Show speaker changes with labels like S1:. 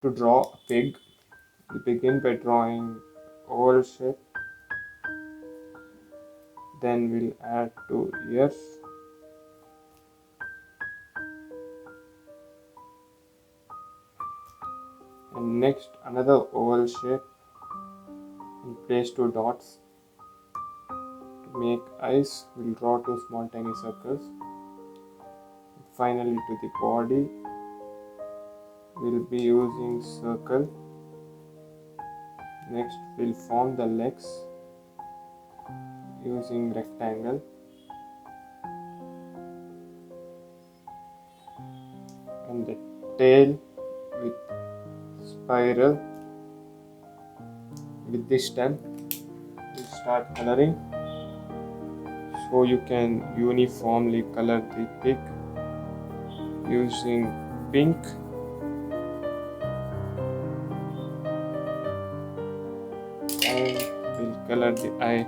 S1: To draw a pig, we begin by drawing oval shape, then we'll add two ears, and next another oval shape and place two dots. To make eyes, we'll draw two small tiny circles. Finally, to the body, we'll be using circle. Next, we'll form the legs using rectangle, and the tail with spiral. With this stem, we'll start coloring, so you can uniformly color the pig using pink, and we'll color the eye